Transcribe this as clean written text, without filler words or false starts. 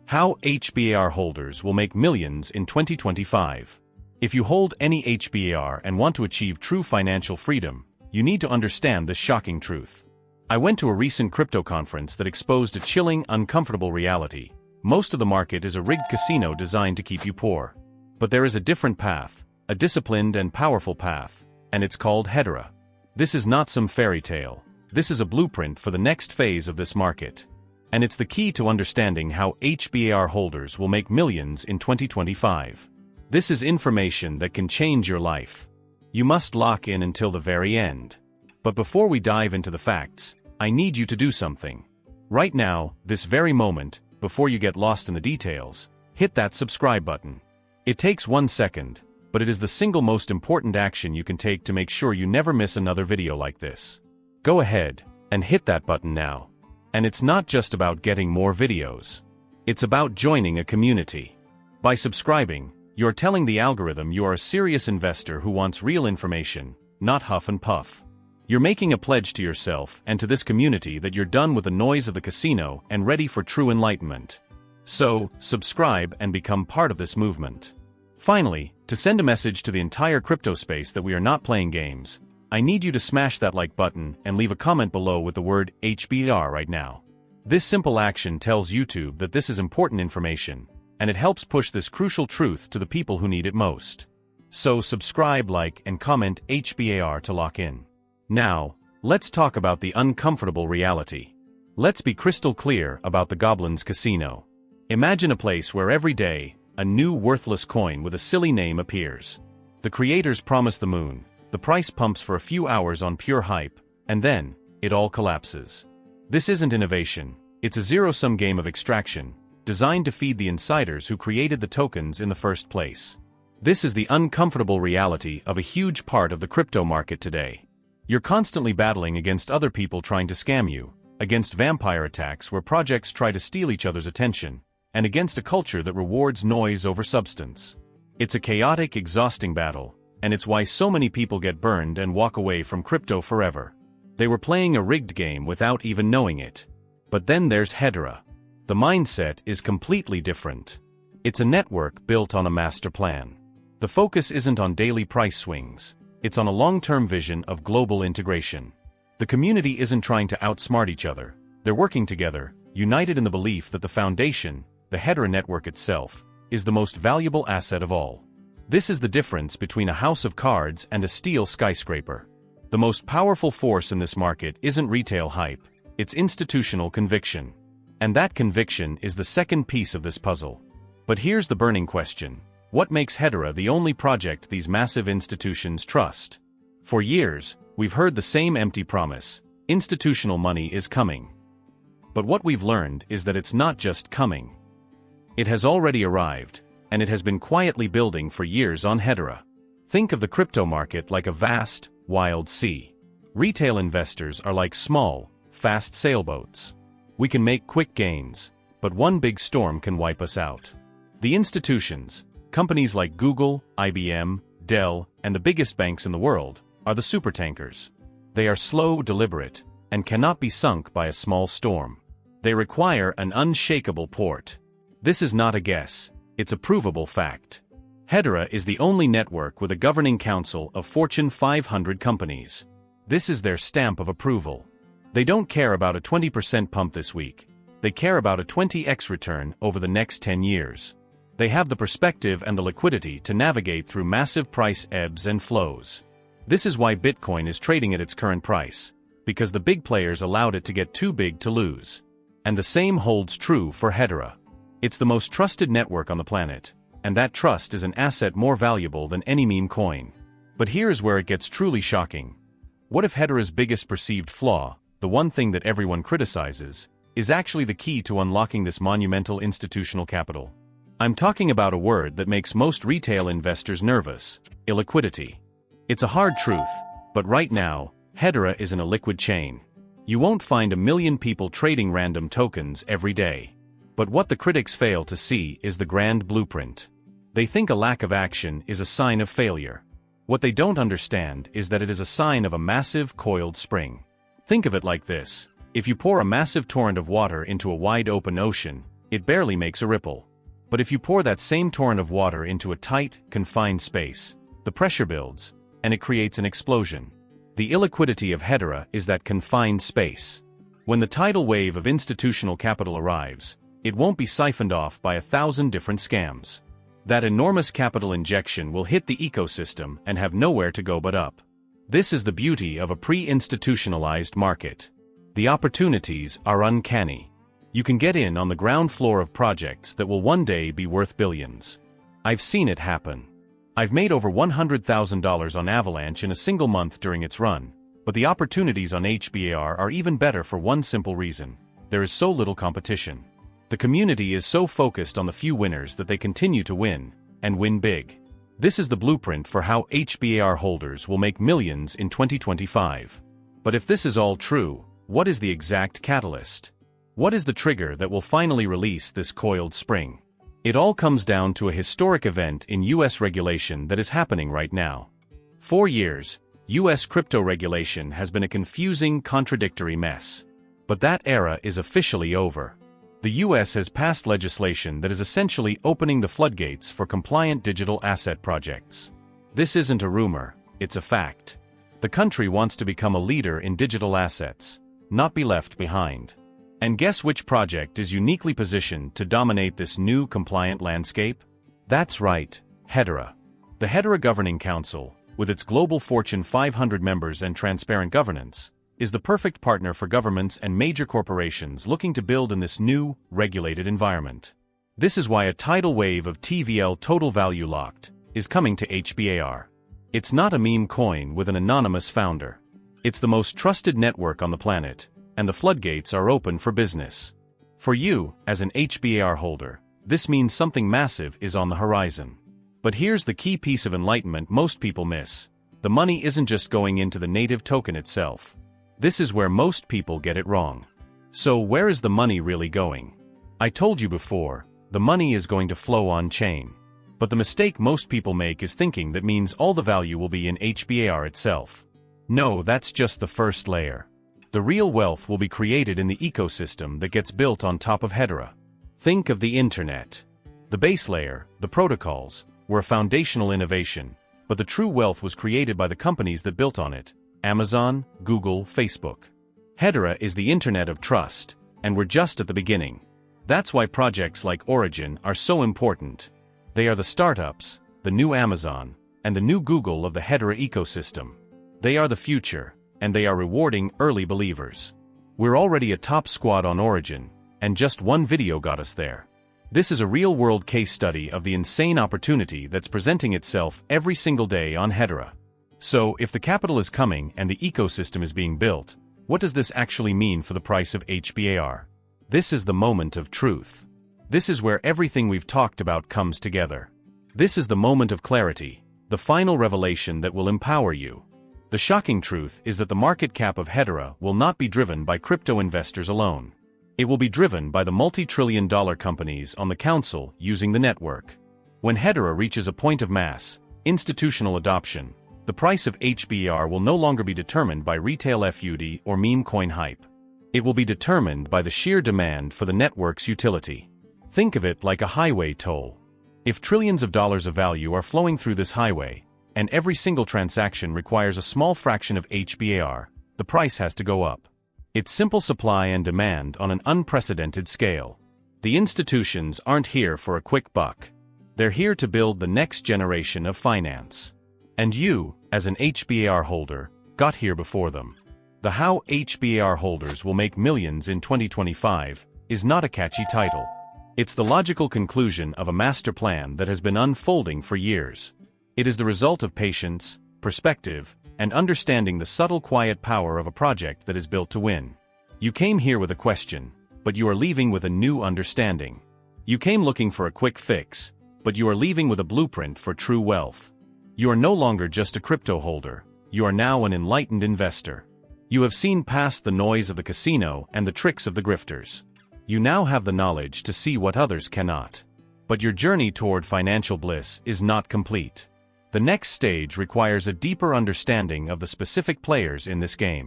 How HBAR holders will make millions in 2025. If you hold any HBAR and want to achieve true financial freedom, you need to understand this shocking truth. I went to a recent crypto conference that exposed a chilling, uncomfortable reality. Most of the market is a rigged casino designed to keep you poor. But there is a different path, a disciplined and powerful path, and it's called Hedera. This is not some fairy tale. This is a blueprint for the next phase of this market. And it's the key to understanding how HBAR holders will make millions in 2025. This is information that can change your life. You must lock in until the very end. But before we dive into the facts, I need you to do something. Right now, this very moment, before you get lost in the details, hit that subscribe button. It takes 1 second, but it is the single most important action you can take to make sure you never miss another video like this. Go ahead and hit that button now. And it's not just about getting more videos. It's about joining a community. By subscribing, you're telling the algorithm you are a serious investor who wants real information, not huff and puff. You're making a pledge to yourself and to this community that you're done with the noise of the casino and ready for true enlightenment. So, subscribe and become part of this movement. Finally, to send a message to the entire crypto space that we are not playing games, I need you to smash that like button and leave a comment below with the word HBAR right now. This simple action tells YouTube that this is important information, and it helps push this crucial truth to the people who need it most. So subscribe, like, and comment HBAR to lock in. Now, let's talk about the uncomfortable reality. Let's be crystal clear about the Goblin's Casino. Imagine a place where every day, a new worthless coin with a silly name appears. The creators promise the moon. The price pumps for a few hours on pure hype, and then, it all collapses. This isn't innovation, it's a zero-sum game of extraction, designed to feed the insiders who created the tokens in the first place. This is the uncomfortable reality of a huge part of the crypto market today. You're constantly battling against other people trying to scam you, against vampire attacks where projects try to steal each other's attention, and against a culture that rewards noise over substance. It's a chaotic, exhausting battle. And it's why so many people get burned and walk away from crypto forever. They were playing a rigged game without even knowing it. But then there's Hedera. The mindset is completely different. It's a network built on a master plan. The focus isn't on daily price swings. It's on a long-term vision of global integration. The community isn't trying to outsmart each other. They're working together, united in the belief that the foundation, the Hedera network itself, is the most valuable asset of all. This is the difference between a house of cards and a steel skyscraper. The most powerful force in this market isn't retail hype, it's institutional conviction. And that conviction is the second piece of this puzzle. But here's the burning question. What makes Hedera the only project these massive institutions trust? For years, we've heard the same empty promise: institutional money is coming. But what we've learned is that it's not just coming. It has already arrived. And it has been quietly building for years on Hedera. Think of the crypto market like a vast, wild sea. Retail investors are like small, fast sailboats. We can make quick gains, but one big storm can wipe us out. The institutions, companies like Google, IBM, Dell, and the biggest banks in the world, are the supertankers. They are slow, deliberate, and cannot be sunk by a small storm. They require an unshakable port. This is not a guess. It's a provable fact. Hedera is the only network with a governing council of Fortune 500 companies. This is their stamp of approval. They don't care about a 20% pump this week. They care about a 20x return over the next 10 years. They have the perspective and the liquidity to navigate through massive price ebbs and flows. This is why Bitcoin is trading at its current price, because the big players allowed it to get too big to lose. And the same holds true for Hedera. It's the most trusted network on the planet, and that trust is an asset more valuable than any meme coin. But here's where it gets truly shocking. What if Hedera's biggest perceived flaw, the one thing that everyone criticizes, is actually the key to unlocking this monumental institutional capital? I'm talking about a word that makes most retail investors nervous: illiquidity. It's a hard truth, but right now, Hedera is an illiquid chain. You won't find a million people trading random tokens every day. But what the critics fail to see is the grand blueprint. They think a lack of action is a sign of failure. What they don't understand is that it is a sign of a massive coiled spring. Think of it like this: if you pour a massive torrent of water into a wide open ocean, it barely makes a ripple. But if you pour that same torrent of water into a tight, confined space, the pressure builds, and it creates an explosion. The illiquidity of Hedera is that confined space. When the tidal wave of institutional capital arrives, it won't be siphoned off by 1,000 different scams. That enormous capital injection will hit the ecosystem and have nowhere to go but up. This is the beauty of a pre-institutionalized market. The opportunities are uncanny. You can get in on the ground floor of projects that will one day be worth billions. I've seen it happen. I've made over $100,000 on Avalanche in a single month during its run, but the opportunities on HBAR are even better for one simple reason: there is so little competition. The community is so focused on the few winners that they continue to win, and win big. This is the blueprint for how HBAR holders will make millions in 2025. But if this is all true, what is the exact catalyst? What is the trigger that will finally release this coiled spring? It all comes down to a historic event in U.S. regulation that is happening right now. For years, U.S. crypto regulation has been a confusing, contradictory mess. But that era is officially over. The U.S. has passed legislation that is essentially opening the floodgates for compliant digital asset projects. This isn't a rumor, it's a fact. The country wants to become a leader in digital assets, not be left behind. And guess which project is uniquely positioned to dominate this new compliant landscape? That's right, Hedera. The Hedera Governing Council, with its global Fortune 500 members and transparent governance, is the perfect partner for governments and major corporations looking to build in this new, regulated environment. This is why a tidal wave of TVL Total Value Locked is coming to HBAR. It's not a meme coin with an anonymous founder. It's the most trusted network on the planet, and the floodgates are open for business. For you, as an HBAR holder, this means something massive is on the horizon. But here's the key piece of enlightenment most people miss: the money isn't just going into the native token itself. This is where most people get it wrong. So where is the money really going? I told you before, the money is going to flow on-chain. But the mistake most people make is thinking that means all the value will be in HBAR itself. No, that's just the first layer. The real wealth will be created in the ecosystem that gets built on top of Hedera. Think of the internet. The base layer, the protocols, were a foundational innovation, but the true wealth was created by the companies that built on it: Amazon, Google, Facebook. Hedera is the internet of trust, and we're just at the beginning. That's why projects like Origin are so important. They are the startups, the new Amazon, and the new Google of the Hedera ecosystem. They are the future, and they are rewarding early believers. We're already a top squad on Origin, and just one video got us there. This is a real-world case study of the insane opportunity that's presenting itself every single day on Hedera. So, if the capital is coming and the ecosystem is being built, what does this actually mean for the price of HBAR? This is the moment of truth. This is where everything we've talked about comes together. This is the moment of clarity, the final revelation that will empower you. The shocking truth is that the market cap of Hedera will not be driven by crypto investors alone. It will be driven by the multi-trillion-dollar companies on the council using the network. When Hedera reaches a point of mass, institutional adoption, the price of HBAR will no longer be determined by retail FUD or meme coin hype. It will be determined by the sheer demand for the network's utility. Think of it like a highway toll. If trillions of dollars of value are flowing through this highway, and every single transaction requires a small fraction of HBAR, the price has to go up. It's simple supply and demand on an unprecedented scale. The institutions aren't here for a quick buck. They're here to build the next generation of finance. And you, as an HBAR holder, got here before them. The How HBAR Holders Will Make Millions in 2025 is not a catchy title. It's the logical conclusion of a master plan that has been unfolding for years. It is the result of patience, perspective, and understanding the subtle quiet power of a project that is built to win. You came here with a question, but you are leaving with a new understanding. You came looking for a quick fix, but you are leaving with a blueprint for true wealth. You are no longer just a crypto holder, you are now an enlightened investor. You have seen past the noise of the casino and the tricks of the grifters. You now have the knowledge to see what others cannot. But your journey toward financial bliss is not complete. The next stage requires a deeper understanding of the specific players in this game.